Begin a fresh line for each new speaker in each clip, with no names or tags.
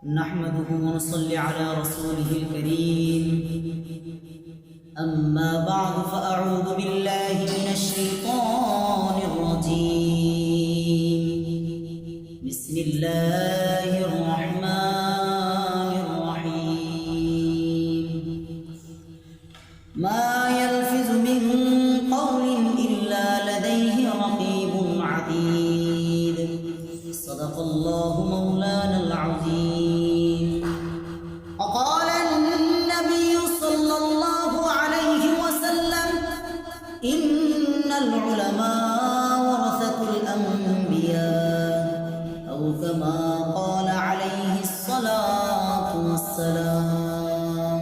نحمده ونصلي على رسوله الكريم أما بعد فأعوذ بالله من الشيطان الرجيم بسم الله الرحمن الرحيم ما يلفظ من قول إلا لديه رقيب عتيد صدق الله مولانا العظيم. وقال النبي صلى الله عليه وسلم إن العلماء ورثة الأنبياء أو كما قال عليه الصلاة والسلام.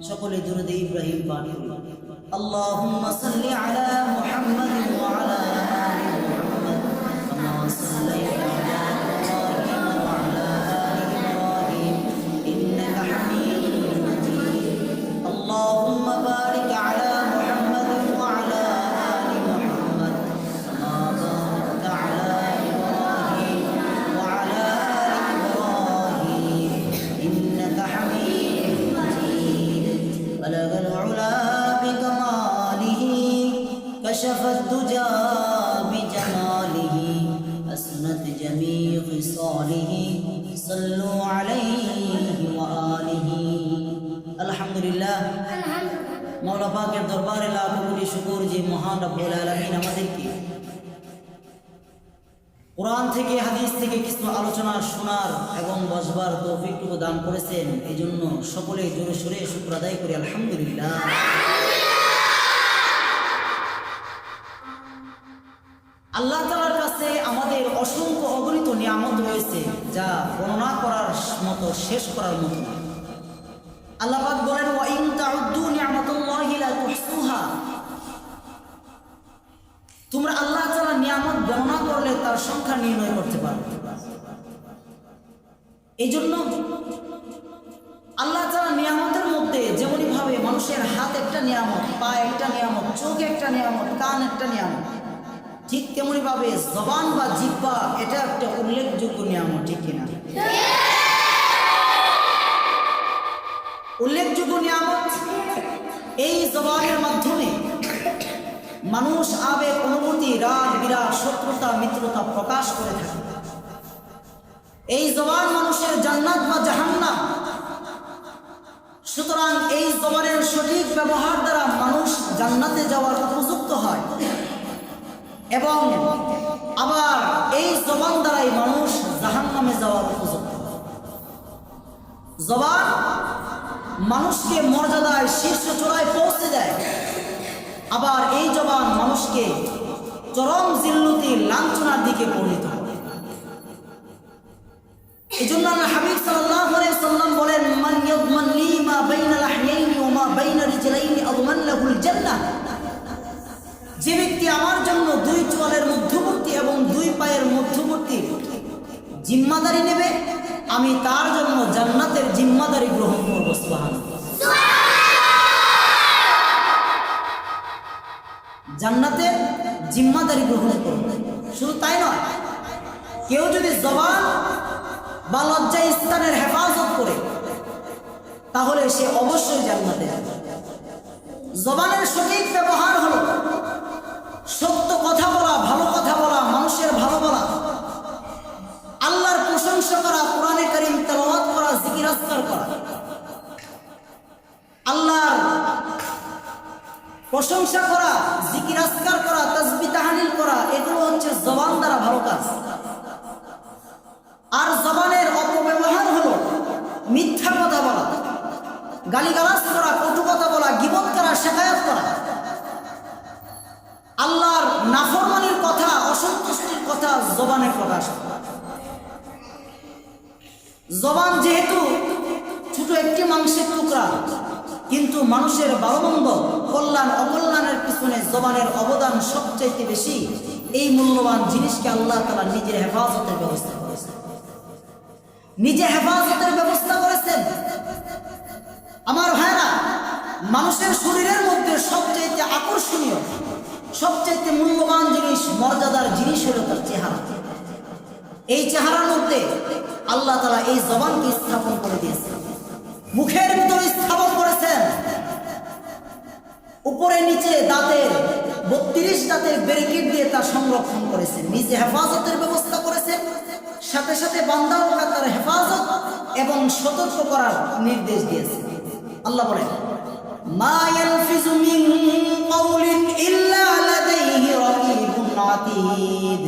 شكل درود إبراهيم بارك اللهم صل على محمد وعلى آل محمد كما صليت على إبراهيم وعلى آل إبراهيم إنك حميد مجيد. اللهم بارك على محمد وعلى آل محمد كما باركت على إبراهيم وعلى آل إبراهيم إنك حميد مجيد. بلغ العلا بكماله كشف الدجى بجماله أسنت جميع خصاله صلوا عليه وآله. আলহামদুলিল্লাহ, মাওলা পাকের দরবারে লাখ কোটি শুকর যে মহান রব্বুল আলামিন আমাদেরকে কোরআন থেকে হাদিস থেকে কিছু আলোচনা শোনার এবং বসবার তৌফিকটুকু দান করেছেন। এই জন্য সকলে জোরে সোরে শুকর আদায় করি আলহামদুলিল্লাহ। আল্লাহ তাআলার কাছে আমাদের অসংখ্য অগণিত নিয়ামত রয়েছে, যা বর্ণনা করার মতো শেষ করার মতো না। আল্লাহ পাক বলেন ওয়া ইন তাউদ্দু নি'মাতাল্লাহি লা তুহসুহা। তোমরা আল্লাহ তাআলার নিয়ামত গণনা করলে তার সংখ্যা নির্ণয় করতে পারবে। এই জন্য আল্লাহ তাআলার নিয়ামতের মধ্যে যেমনি ভাবে মানুষের হাত একটা নিয়ামত, পা একটা নিয়ামত, চোখ একটা নিয়ামত, কান একটা নিয়ামত, ঠিক তেমনি ভাবে জবান বা জিহ্বা এটা একটা উল্লেখযোগ্য নিয়ামত, ঠিক কিনা? উল্লেখযোগ্য নিয়ামত। এই জবানের মাধ্যমে মানুষ আবেগ, অনুভূতি, রাগ, বিরাগ, শত্রুতা, মিত্রতা প্রকাশ করে থাকে। এই জবান মানুষের জান্নাত বা জাহান্নাম। সুতরাং এই জবানের সঠিক ব্যবহার দ্বারা মানুষ জান্নাতে যাওয়ার উপযুক্ত হয় এবং আবার এই জবান দ্বারাই মানুষ জাহান্নামে যাওয়ার উপযুক্ত। জবান মানুষকে মর্যাদায় শীর্ষ চূড়ায় পৌঁছে দেয়, আবার এই জবান মানুষকে চরম জিল্লতি, লাঞ্ছনার দিকে পরিণত করে। এই জন্য আল্লাহ হাবিব সাল্লাল্লাহু আলাইহি ওয়াসাল্লাম বলেন মান ইয়াদমান লি মা বাইনা লাহইয়াইনি ওয়া মা বাইনা রিজলাইনি আযমান লাহুল জান্নাহ। যে ব্যক্তি আমার জন্য দুই চোয়ালের মধ্যবর্তী এবং দুই পায়ের মধ্যবর্তী জিম্মাদারি নেবে, আমি তার জন্য জান্নাতের জিম্মাদারি গ্রহণ করব। সুবহানাল্লাহ। জান্নাতের জিম্মাদারি গ্রহণ করব। শুধু তাই নয়, কেউ যদি জবান বা লজ্জা স্থানের হেফাজত করে তাহলে সে অবশ্যই জান্নাতে যাবে। জবানের সঠিক ব্যবহার হলো সত্য কথা বলা, ভালো কথা বলা, মানুষের ভালো বলা, আল্লাহর প্রশংসা করা, কোরআনে কারীম তেলাওয়াত করা, জিকির আজকার করা, আল্লাহর প্রশংসা করা, জিকির আজকার করা, তাসবিহ তাহলিল করা, এগুলো হচ্ছে জবান দ্বারা ভালো কাজ। আর জবানের অপব্যবহার হলো মিথ্যা কথা বলা, গালিগালাজ করা, কটু কথা বলা, গীবত করা, শিকায়াত করা, আল্লাহর নাফরমানির কথা, অসন্তুষ্টির কথা জবানে প্রকাশ করা। জবান যেহেতু ছোট একটি মাংসের টুকরা, কিন্তু মানুষের ভালোমন্দ, কল্যাণ অকল্যাণের পিছনে জবানের অবদান সবচাইতে বেশি। এই মূল্যবান জিনিসকে আল্লাহ তাআলা নিজের হেফাজতের ব্যবস্থা করেছেন, নিজে হেফাজতের ব্যবস্থা করেছেন। আমার ভাইরা, মানুষের শরীরের মধ্যে সবচাইতে আকর্ষণীয়, সবচাইতে মূল্যবান জিনিস, মর্যাদার জিনিস হলো তার চেহারা। এই চেহারার মধ্যে আল্লাহ তাআলা এই জবানকে স্থাপন করে দিয়েছেন, মুখের ভিতরে স্থাপন করেছেন, উপরে নিচে দাঁতের 32 দাঁতের ব্যারিকেড দিয়ে তা সংরক্ষণ করেছেন, নিজে হেফাজতের ব্যবস্থা করেছেন, সাথে সাথে বান্দাকে তার হেফাজত এবং সতর্ক করার নির্দেশ দিয়েছেন। আল্লাহ বলেন, মা ইয়ালফিজু মিন কাউলিন ইল্লা লাদাইহি রাকিবুন আতীদ।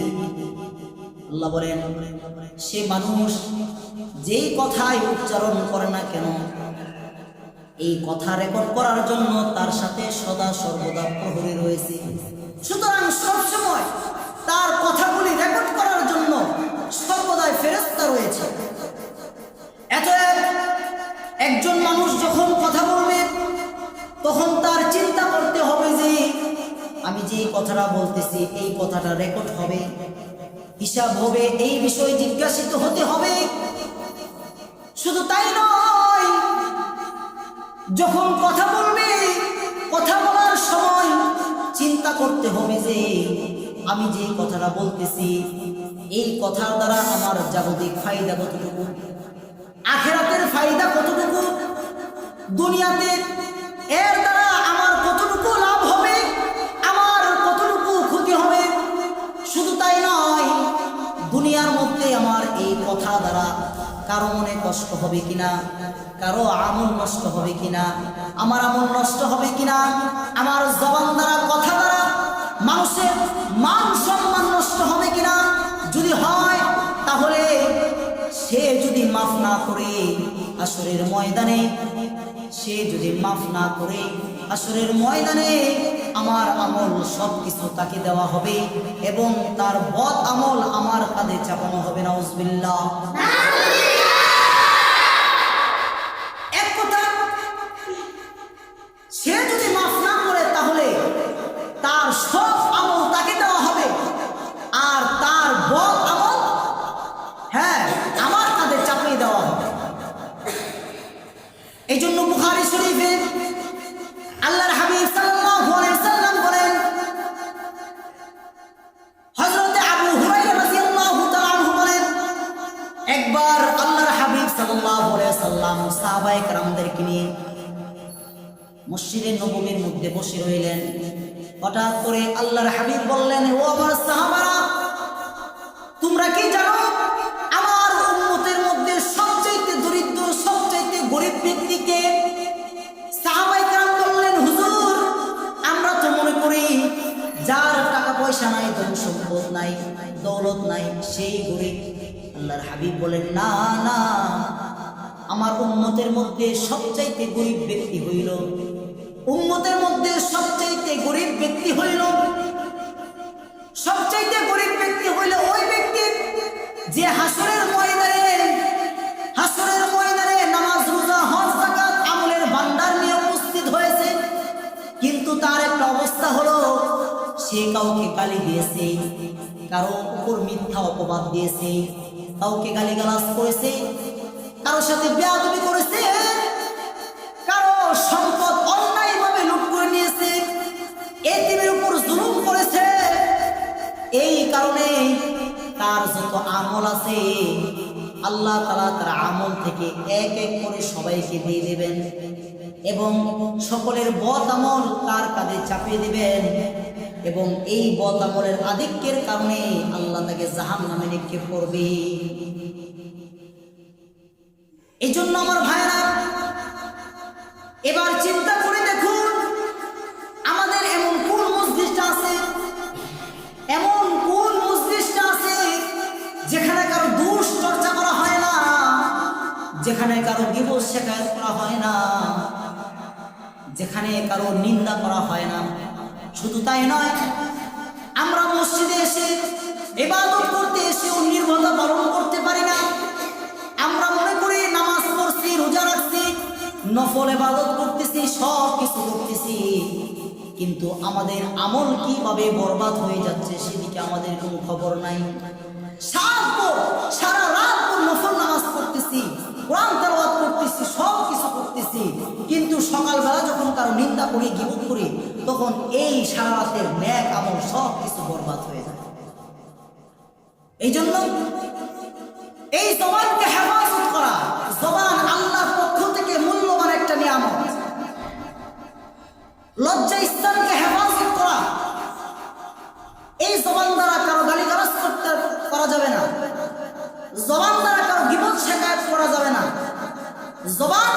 আল্লাহ বলেন, সে মানুষ যেই কথাই উচ্চারণ করে না কেন, এই কথা রেকর্ড করার জন্য তার সাথে সদা সর্বদা প্রহরী রয়েছে। সুতরাং সবসময় তার কথাগুলি রেকর্ড করার জন্য সর্বদাই ফেরেশতা রয়েছে। এত একজন মানুষ যখন কথা বলবে তখন তার চিন্তা করতে হবে যে আমি যে কথাটা বলতেছি এই কথাটা রেকর্ড হবে, হিসাব হবে, এই বিষয়ে জিজ্ঞাসিত হতে হবে। শুধু তাই নয়, যখন কথা বলবে কথা বলার সময় চিন্তা করতে হবে যে আমি যে কথাটা বলতেছি এই কথার দ্বারা আমার জাগতিক ফায়দা কতটুকু, আখিরাতের ফায়দা কতটুকু, দুনিয়াতে এর দ্বারা আমার কতটুকু লাভ হবে, আমার কতটুকু ক্ষতি হবে। শুধু তাই নয়, দুনিয়ার মধ্যে আমার এই কথা দ্বারা কারো মনে কষ্ট হবে কিনা, কারো আমল নষ্ট হবে কিনা, আমার আমল নষ্ট হবে কিনা, আমার জবান দ্বারা কথা দ্বারা মানুষের মান সম্মান নষ্ট হবে কিনা। যদি হয় তাহলে সে যদি মাফ না করে হাসরের ময়দানে, সে যদি মাফ না করে হাসরের ময়দানে আমার আমল সব কিছু তাকে দেওয়া হবে এবং তার বদ আমল আমার কাঁধে চাপানো হবে। নাউজুবিল্লাহ। এক কথা, সে যদি মাফ না করে তাহলে তার সব আমল তাকে দেওয়া হবে আর তার বদ আমল আমার কাঁধে চাপিয়ে দেওয়া হবে। এই জন্য বুখারী শরীফে আল্লাহর হাবিব সাল্লাল্লাহু আলাইহি সাল্লাম বলেন, হযরত আবু হুরায়রা রাদিয়াল্লাহু তাআলা আনহু বলেন, একবার আল্লাহর হাবিব সাল্লাল্লাহু আলাইহি সাল্লাম সাহাবায়ে কেরামদেরকে নিয়ে মসজিদে নববীর মধ্যে বসে রইলেন। হঠাৎ করে আল্লাহর হাবিব বললেন, ও আমার সাহাবারা, তোমরা কি জানো আমার উম্মতের মধ্যে সবচেয়ে দরিদ্র সবচেয়ে গরিব ব্যক্তিকে? সাহাবায়ে কেরাম বললেন, হুজুর, আমরা তো মনে করি যার টাকা পয়সা নাই, ধন সম্পদ নাই, দৌলত নাই, সেই গরিব। আল্লাহর হাবিব বলেন, না না, আমার উম্মতের মধ্যে সবচাইতে গরিব ব্যক্তি হইল, উম্মতের মধ্যে সবচাইতে গরিব ব্যক্তি হইল, সবচাইতে গরিব ব্যক্তি হইল ওই ব্যক্তি যে হাসরের ময়দানে নামাজ রোজা হজ যাকাত আমলের ভান্ডার নিয়ে উপস্থিত হয়েছে, কিন্তু তার একটা অবস্থা হলো সে কাউকে গালি দিয়েছে, কারো উপর মিথ্যা অপবাদ দিয়েছে, কাউকে গালিগালাজ করেছে, কারোর সাথে বেয়াদবি করেছে, কারো সম্পদ অন্যায়ভাবে লুট করে নিয়েছে, এতিমের উপর জুলুম করেছে। এই কারণে তার যত আমল আছে আল্লাহ তাআলা তার আমল থেকে এক এক করে সবাইকে দিয়ে দেবেন এবং সকলের বদ আমল তার কাঁধে চাপিয়ে দিবেন এবং এই বদ আমলের আধিক্যের কারণে আল্লাহ তাকে জাহান্নামে নিক্ষেপ করবে। এই জন্য আমার ভাইরা, এবার চিন্তা করে দেখুন, আমাদের এমন কোন মসজিদটা আছে, এমন কোন মসজিদটা আছে যেখানে কারো দোষ চর্চা করা হয় না, যেখানে কারো গীবত শিকায়ত করা হয় না, যেখানে কারো নিন্দা করা হয় না। শুধু তাই নয়, আমরা মসজিদে এসে ইবাদত করতে এসেও নির্ভরতা পালন করতে পারি না। আমরা মনে করি নামাজ পড়ছি, রোজা রাখছি, নফল ইবাদত করতেছি, সব কিছু করতেছি, কিন্তু আমাদের আমল কিভাবে বরবাদ হয়ে যাচ্ছে সেদিকে আমাদের কোনো খবর নাই। সারা রাত নফল নামাজ পড়তেছি, কোরআন তেলাওয়াত করতেছি, সব কিছু করতেছি, কিন্তু সকালবেলা যখন কারো নিন্দা করি, গীবত করি, তখন এই সারা রাতের নেক আমল সব কিছু বরবাদ হয়ে যায়। এই জন্য এই জবানকে হেফাজত করা, জবান আল্লাহর পক্ষ থেকে মূল্যবান একটা নিয়ামত। লজ্জা স্থানকে হেফাজত করা, এই জবান দ্বারা কারো গালিগালাজ করা যাবে না, জবান দ্বারা কারো গীবত শিকায়ত করা যাবে না। জবান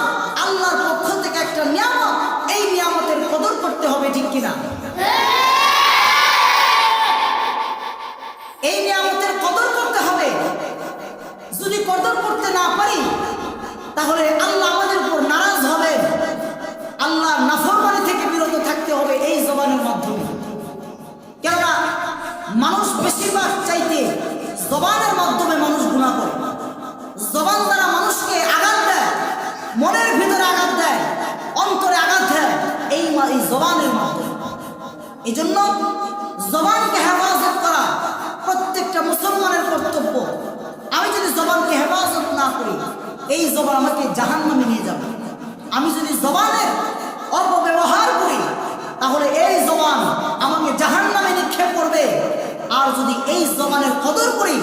আল্লাহর পক্ষ থেকে একটা নিয়ামত, এই নিয়ামতের কদর করতে হবে, ঠিক কিনা? এই নিয়ামতের কদর করতে হবে। যদি কদর করতে না পারি তাহলে আল্লাহ আমাদের উপর নারাজ হবে। আল্লাহ নাফরমানি থেকে বিরত থাকতে হবে এই জবানের মাধ্যমে। কেননা মানুষ বেশিরভাগ চাইতে জবানের মাধ্যমে মানুষ গুনাহ করে। জবান দ্বারা মানুষকে আঘাত দেয়, মনের ভিতরে আঘাত দেয়, অন্তরে আঘাত দেয় এই জবানের মাধ্যমে। এই জন্য জবানকে হেফাজত করা প্রত্যেকটা মুসলমানের কর্তব্য। আমি যদি জবানকে হেফাজত না করি, এই জবান আমাকে জাহান্নামে নিয়ে যাবে। আমি যদি জবানের অপব্যবহার করি তাহলে এই জবান আমাকে জাহান্নামে নিক্ষেপ করবে। আর যদি এই জবানের কদর করি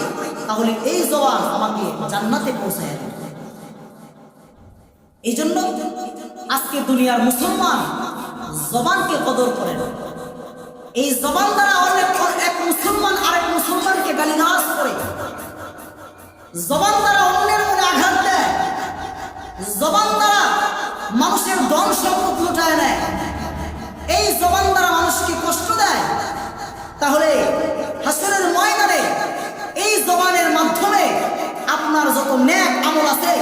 তাহলে এই জবান আমাকে জান্নাতে পৌঁছায় দেবে। এই জন্য আজকে দুনিয়ার মুসলমান জবানকে কদর করে না। এই জবান দ্বারা অনেক এক মুসলমান আরেক মুসলমানকে গালিগালাজ করে, জবান দ্বারা অন্যের মনে আঘাত দেয়, জবান দ্বারা মানুষের ধন সম্পদ লুটায় নেয়, এই জবান দ্বারা মানুষকে কষ্ট দেয়। তাহলে হাসরের ময়দানে এই জবানের মাধ্যমে আপনার যত নেক আমল আছে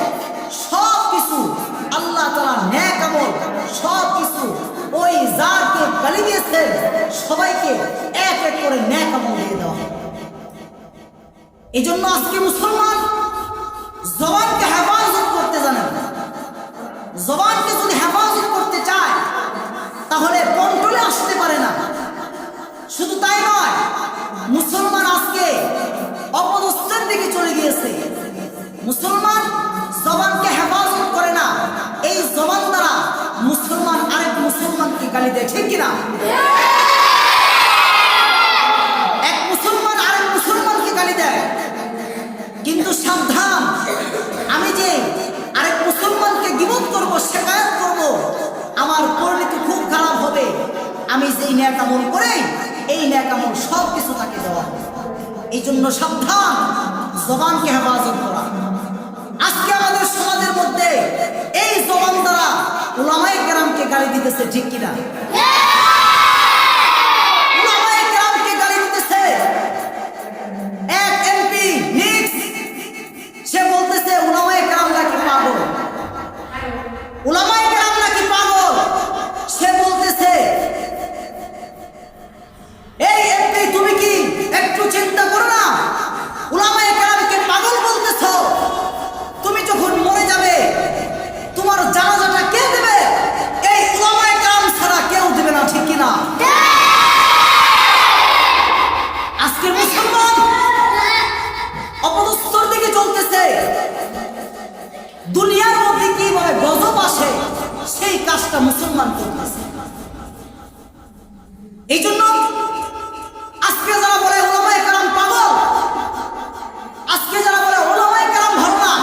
সব কিছু আল্লাহ তাআলা নেক আমল সব কিছু ওই যাকে গালি দিয়েছেন সবাইকে এক এক করে নেক আমল দিয়ে দেওয়া হয়। এই জন্য আজকে মুসলমান জবানকে হেফাজত করতে জানেন। জবানকে যদি হেফাজত করতে চায় তাহলে কন্ট্রোলে আসতে পারে না। শুধু তাই নয়, মুসলমান আজকে অপদস্থের দিকে চলে গিয়েছে। মুসলমান জবানকে হেফাজত করে না, এই জবান দ্বারা মুসলমান আরেক মুসলমানকে গালি দেয়, ঠিক কিনা? এক মুসলমান আরেক মুসলমানকে গালি দেয়। কিন্তু সাবধান, আমি যে আরেক মুসলমানকে গীবত করব, শিকায়ত করব, আমার পরিণতি খুব খারাপ হবে। আমি যেই নেক আমল করি এই নেক আমল সব কিছু তাকে দেওয়া হবে। এই জন্য সাবধান, জবানকে হেফাজত করা। আজকে আমাদের সমাজের মধ্যে এই জবান দ্বারা উলামায়ে কেরামকে গালি দিতেছে, ঠিক কিনা? উলামায়ে কেরামকে গালি দিতেছে। এক এমপি নিক্স সে বলতেছে উলামায়ে কেরাম নাকি পাগল, উলামায়ে কেরাম নাকি পাগল। সে বলতেছে এই এমপি তুমি কি একটু চিন্তা করো না, উলামায়ে কেরামকে পাগল বলতেছো? তুমি যখন মরে যাবে তোমার জানাজাটা কে দেবে? এই উলামায়ে কেরাম ছাড়া কেউ দেবে না, ঠিক কিনা? আজকে মুসলমান অপদস্থর দিকে চলতেছে। দুনিয়ার মধ্যে কিভাবে গজব আসে সেই কাজটা মুসলমান করতেছে। এই জন্য আজকে যারা বলে উলামায়ে কেরাম পাগল, আজকে যারা বলে উলামায়ে কেরাম ভালো না,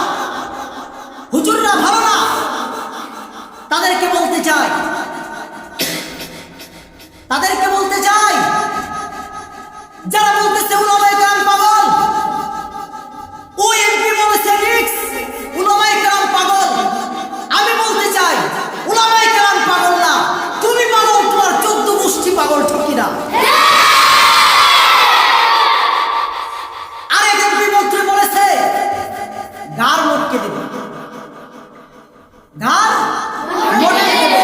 হুজুররা ভালো না, তাদেরকে বলতে চাই যারা বলতেছে উলামায়ে কেরাম পাগল, ওই এমপি বলেছে নিক্স উলামায়ে কেরাম পাগল। আমি বলতে চাই উলামায়ে কেরাম পাগল না, তুমি পাগল, তোমার 14 গোষ্ঠী পাগল, ঠিক কিনা? আরেক এমপি মন্ত্রী বলেছে গার মটকে দেবে, গার মটকে দেবে।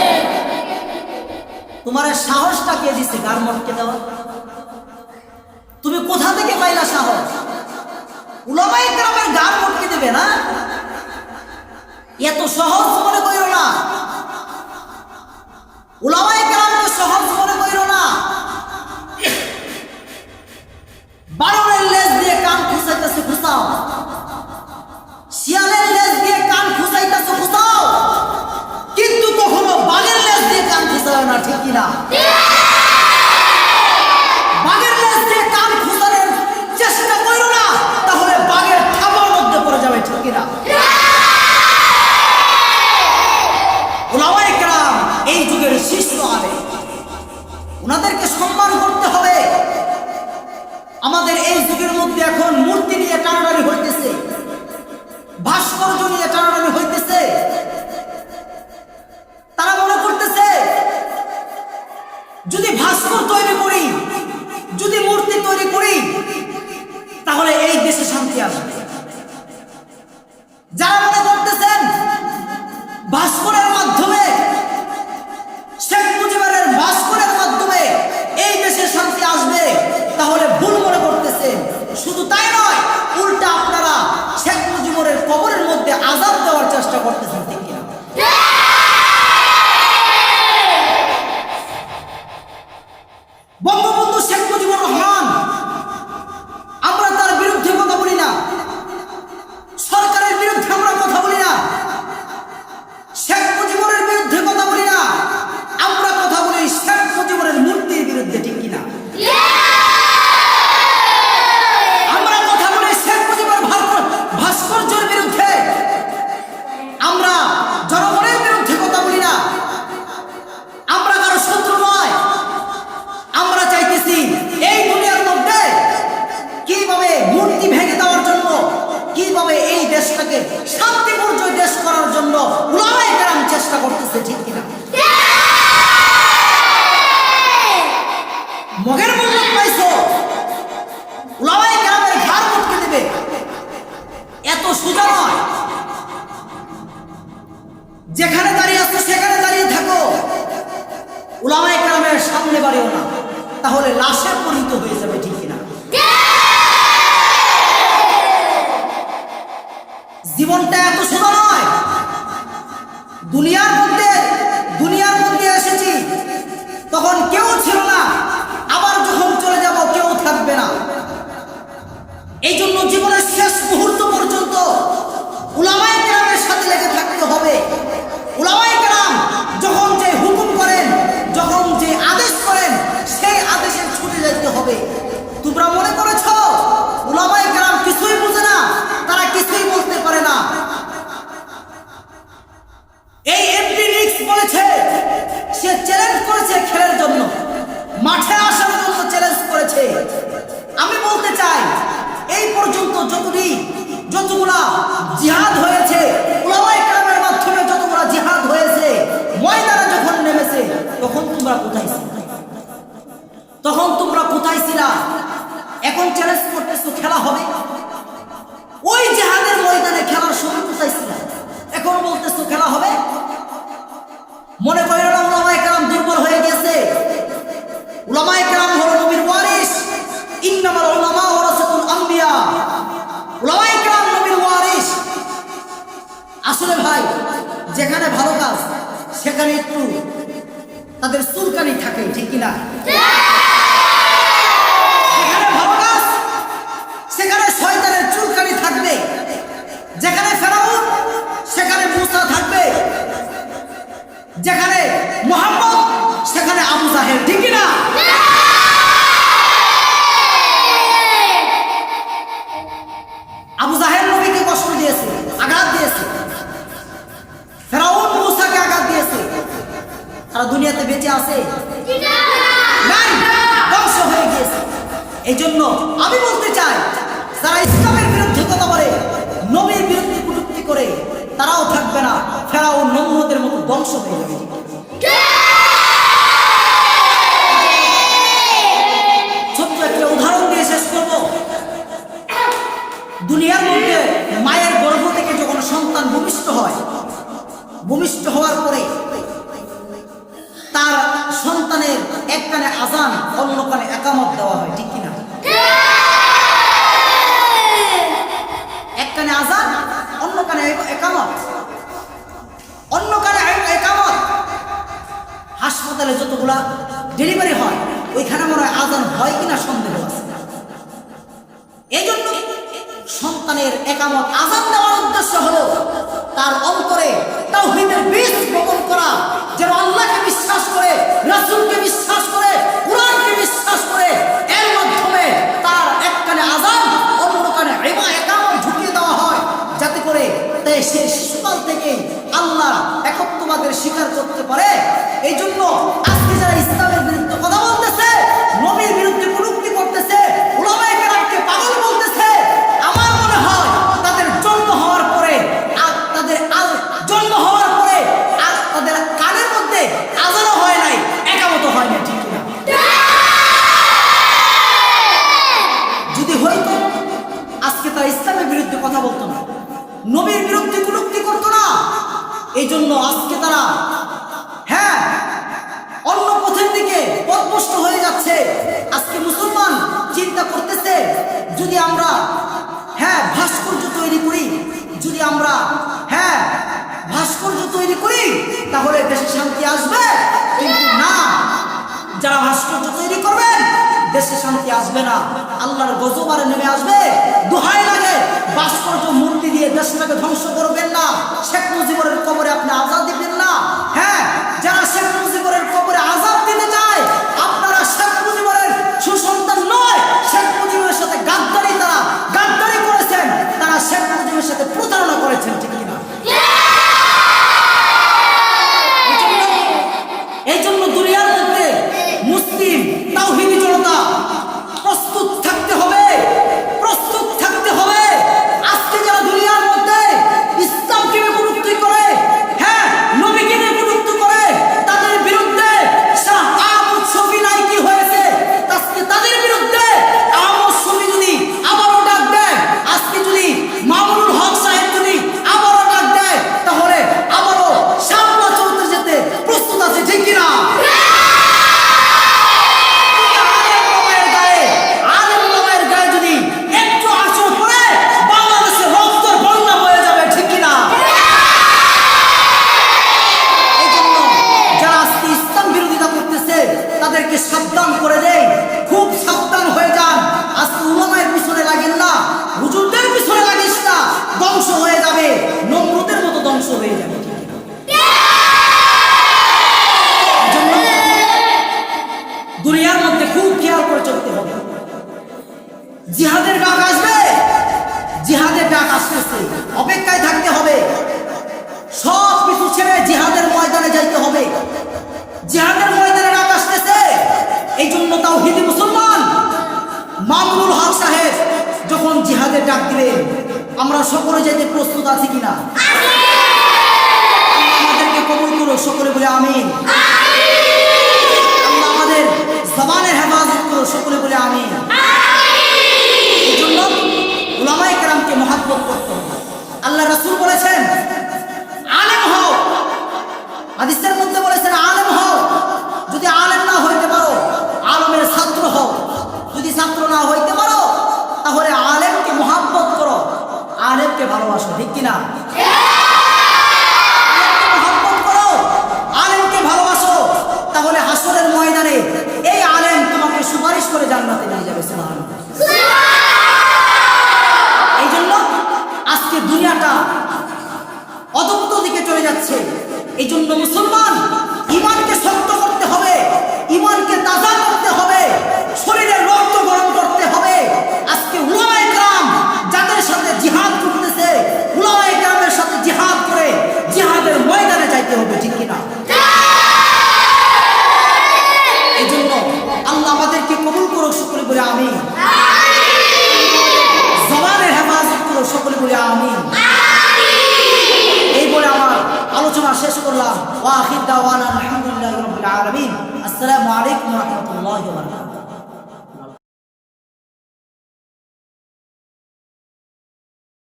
তোমার সাহসটা কে দিছে গার মটকে দেওয়া? তুমি কোথা থেকে পাইলা সাহস? উলামায়ে কেরামের গার মটকে দেবে না, এত সহজ মনে কইরো না। উলামায়ে কেরামকে সহজ মনে কইরো না। বানরের লেজ দিয়ে কান খুঁচাইতেছে, খুঁচাও। শিয়ালের লেজ দিয়ে কান খুঁচাইতেছে, খুঁচাও। কিন্তু কখনো বাঘের লেজ দিয়ে কান খুঁচাও না, ঠিক কিনা? বাঘের লেজ দিয়ে কান খুঁচানোর চেষ্টা করো না, তাহলে বাঘের থাবার মধ্যে পড়ে যাবে, মধ্যে এখন মূর্তি নিয়ে টানাটানি হইতেছে, ভাস্কর্য নিয়ে টানাটানি হইতেছে। তারা মনে করতেছে যদি ভাস্কর তৈরি করি, যদি মূর্তি তৈরি করি, তাহলে এই দেশে শান্তি আসবে। যারা মনে করতেছেন ভাস্করের মাধ্যমে, শেখ মুজিবের ভাস্করের মাধ্যমে এই দেশে শান্তি আসবে, তাহলে ভুল মনে করতেছেন। শুধু তাই নয়, উল্টা আপনারা শেখ মুজিবের কবরের মধ্যে আযাব দেওয়ার চেষ্টা করতেছেন, ঠিক কিনা? বঙ্গবন্ধু শেখ মুজিবুর রহমান, আমরা তার বিরুদ্ধে কথা বলি না, সরকারের বিরুদ্ধে আমরা কথা বলি না, শেখ মুজিবুরের বিরুদ্ধে কথা বলি না, আমরা কথা বলি শেখ মুজিবুরের মূর্তির বিরুদ্ধে, ঠিক কিনা? আমরা কথা বলি শেখ মুজিবুর ভাস্কর্যের বিরুদ্ধে, আমরা জনগণের বিরুদ্ধে কথা বলি না, আমরা কারো শত্রু নয়। আমরা চাইতেছি এই দুনিয়ার মধ্যে কিভাবে মূর্তি ভেঙে দেওয়ার জন্য, কিভাবে এই দেশটাকে শান্তিপূর্ণ দেশ করার জন্য উলামায়ে কেরাম চেষ্টা করতেছে, ঠিক কিনা? মগের মূল্য পাইছো, উলামায়ে কেরামের ঘাড় মুটকে দেবে, এত সোজা নয়। যেখানে দাঁড়িয়ে আছো সেখানে দাঁড়িয়ে থাকো, উলামায়ে কেরামের সামনে বাড়িও না, তাহলে লাশের পরিণত হয়ে যাবে, ঠিক কিনা? জীবনটা এত সোজা নয়। দুনিয়ার মধ্যে এসেছি, তখন কেউ ছিল না, আবার যখন চলে যাব কেউ থাকবে না। এই জন্য জীবনের শেষ মুহূর্ত পর্যন্ত উলামায়ে কেরামের সাথে লেগে থাকতে হবে। উলামায়ে কেরাম যখন যে হুকুম করেন, যখন যে আদেশ করেন, সেই আদেশে ছুটে যেতে হবে। তোমরা মনে করেছো উলামায়ে কেরাম কিছুই বুঝে না, তারা কিছুই বলতে পারে না। এই এমপি নিক্স বলেছে, সে চ্যালেঞ্জ করেছে খেলার জন্য, মাঠে আসার জন্য চ্যালেঞ্জ করেছে। আমি বলতে চাই, এই পর্যন্ত যতগুলা জিহাদ হয়েছে, উলামায়ে কেরামের মাধ্যমে যতগুলা জিহাদ হয়েছে, ময়দানে যখন নেমেছে, তখন তোমরা কোথায় ছিলে? তখন তোমরা কোথায় ছিলা? এখন চ্যালেঞ্জ করতেছো খেলা হবে। ওই জিহাদের ময়দানে খেলার সময় কোথায় ছিল? এখন বলতেছো খেলা হবে। মনে করেন না উলামায়ে কেরাম দুর্বল হয়ে গেছে। উলামায়ে কেরাম হলো নবীর ওয়ারিস। ইন্নামাল উলামা ওয়ারাসাতুল আম্বিয়া। উলামায়ে কেরাম নবীর ওয়ারিস। আসলে ভাই, যেখানে ভালো কাজ সেখানে একটু তাদের চুলকানি থাকে, ঠিক কিনা? যেখানে ভালো কাজ সেখানে শয়তানের চুলকানি থাকবে। যেখানে ফেরাউন সেখানে মূসা থাকবে, যেখানে মুহাম্মদ সেখানে আবু জাহেল, ঠিক কিনা? আবু জাহেল নবীকে কষ্ট দিয়েছে, আঘাত দিয়েছে, ফেরাউন মূসাকে আঘাত দিয়েছে। তারা দুনিয়াতে বেঁচে আছে? নাই, ধ্বংস হয়ে গিয়েছে। এই জন্য আমি বলতে চাই, যারা ইসলামের বিরুদ্ধে কথা বলে, নবীর বিরুদ্ধে কটূক্তি করে, তারাও থাকবে না, ফেরাউন নমরুদের মতো ধ্বংস হয়ে যাবে। ছোট্ট একটা উদাহরণ দিয়ে শেষ করব। দুনিয়ার মধ্যে মায়ের গর্ভ থেকে যখন সন্তান ভূমিষ্ঠ হয়, ভূমিষ্ঠ হওয়ার পরে তার সন্তানের এক কানে আযান, অন্য কানে ইকামত দেওয়া হয়, ঠিক কিনা? এক কানে আযান, অন্য কানে ইকামত। অন্য কানে ইকামত। হাসপাতালে যতগুলা ডেলিভারি হয়, ওইখানে মনে হয় আযান হয় কিনা সন্দেহ আছে। এই জন্য সন্তানের ইকামত, আযান দেওয়ার উদ্দেশ্য হলো তার অন্তরে তাওহীদের বীজ বপন করা, যেন আল্লাহকে বিশ্বাস করে, রাসূলকে বিশ্বাস করে, কুরআনকে বিশ্বাস করে, এর মাধ্যমে তার এক কানে আযান, অন্য কানে ইকামত ঢুকিয়ে দেওয়া হয়, যাতে করে সে শিশুকাল থেকে আল্লাহ একত্ববাদের স্বীকার করতে পারে। এই জন্য আজকে যারা ইসলামের বিরুদ্ধে কথা বলতেছে, নবীর বিরুদ্ধে কটূক্তি করতেছে, উলামায়ে কেরামকে পাগল বলতেছে, এই জন্য আজকে তারা হ্যাঁ অন্য পথের দিকে পথভ্রষ্ট হয়ে যাচ্ছে। আজকে মুসলমান চিন্তা করতেছে যদি আমরা হ্যাঁ ভাস্কর্য তৈরি করি, যদি আমরা হ্যাঁ ভাস্কর্য তৈরি করি তাহলে দেশে শান্তি আসবে, কিন্তু না, যারা ভাস্কর্য তৈরি করবেন দেশে শান্তি আসবে না, আল্লাহর গজব আর নেমে আসবে। দোহাই লাগে ভাস্কর্য মূর্তি দিয়ে দেশটাকে ধ্বংস করবেন না, শেখ মুজিবের কবরে আপনি আজাদ দিবেন না। হ্যাঁ, যারা শেখ মুজিবের কবরে আজাদ দিতে চায় আপনারা শেখ মুজিবের সুসন্তান নয়, শেখ মুজিবের সাথে গাদ্দারি, তারা গাদ্দারি করেছেন, তারা শেখ মুজিবের সাথে প্রতারণা করেছেন, ঠিক কিনা? এই জন্য দুনিয়ার মধ্যে মুসলিম তাওহীদি জনতা প্রস্তুত থাকতে হবে, প্রস্তুত থাকতে হবে। আজকে যারা দুনিয়ার মধ্যে ইসলামকে বিরুদ্ধ করে, হ্যাঁ নবীকে বিরুদ্ধ করে, তাদের বিরুদ্ধে শাহ আহমদ শফী নাই কি হয়েছে, আজকে তাদের বিরুদ্ধে আহমদ শফী যদি আবারও ডাক দেয়, আজকে যদি মামুনুল হক সাহেব যদি আবারও ডাক দেয়, তাহলে আবারও সামনে চলতে যেতে প্রস্তুত আছে, ঠিক কিনা? তাদেরকে সাবধান করে দেয়, খুব সাবধান হয়ে যান। আজকে উলামায়ের পিছনে লাগেন না, হুজুরদের পিছনে লাগিস না, ধ্বংস হয়ে যাবে, নমরুদের মতো ধ্বংস হয়ে যাবে। এজন্য দুনিয়ার মধ্যে খুব খেয়াল করে চলতে হবে। জিহাদের ডাক আসবে, জিহাদের ডাক আসতেছে, অপেক্ষায় থাকতে হবে, সব কিছু ছেড়ে জিহাদের ময়দানে যাইতে হবে। জিহাদের ময়দানে ডাক আসতেছে। এই জন্য তাওহীদি মুসলমান মামুনুল হক সাহেব যখন জিহাদের ডাক দিলেন, আমরা সকলে যেতে প্রস্তুত আছি কিনা? আল্লাহ আমাদেরকে কবুল করো, সকলে বলে আমিন। আল্লাহ আমাদের জবানের হেফাজত করো, সকলে বলে আমিন। এই জন্য উলামায়ে কেরামকে মহব্বত করতে হবে। আল্লাহ রাসূল বলেছেন আলেম হও, হাদিসের মধ্যে বলেছেন আলেম হও, যদি আলেম না হইতে পারো আলেমের ছাত্র হও, যদি ছাত্র না হইতে পারো তাহলে আলেমকে মহব্বত করো, আলেমকে ভালোবাসো, ঠিক কিনা? মহব্বত করো, আলেমকে ভালোবাসো, তাহলে হাসরের ময়দানে এই আলেম তোমাকে সুপারিশ করে জান্নাতে নিয়ে যাবে। সুবহানাল্লাহ। এই জন্য আজকে দুনিয়াটা অধঃপতন দিকে চলে যাচ্ছে। এই জন্য মুসলমান ইমানকে শক্ত করতে হবে, ইমানকে তাজা করতে হবে, শরীরের রক্ত গরম করতে হবে। আজকে উলামায়ে কেরাম যাদের সাথে জিহাদ করতেছে, উলামায়ে কেরামের সাথে জিহাদ করে জিহাদের ময়দানে যাইতে হবে, ঠিক কিনা? এই জন্য আল্লাহ আমাদেরকে কবুল করুক, সকলে বলে আমিন। জবানের হেফাজত করুক, সকলে বলে আমিন। এই বলে আমার আলোচনা শেষ করলাম। ওয়া আখির দাওয়ানা আলহামদুলিল্লাহি রাব্বিল আলামিন। আসসালামু আলাইকুম ওয়া রাহমাতুল্লাহি ওয়া বারাকাতুহু।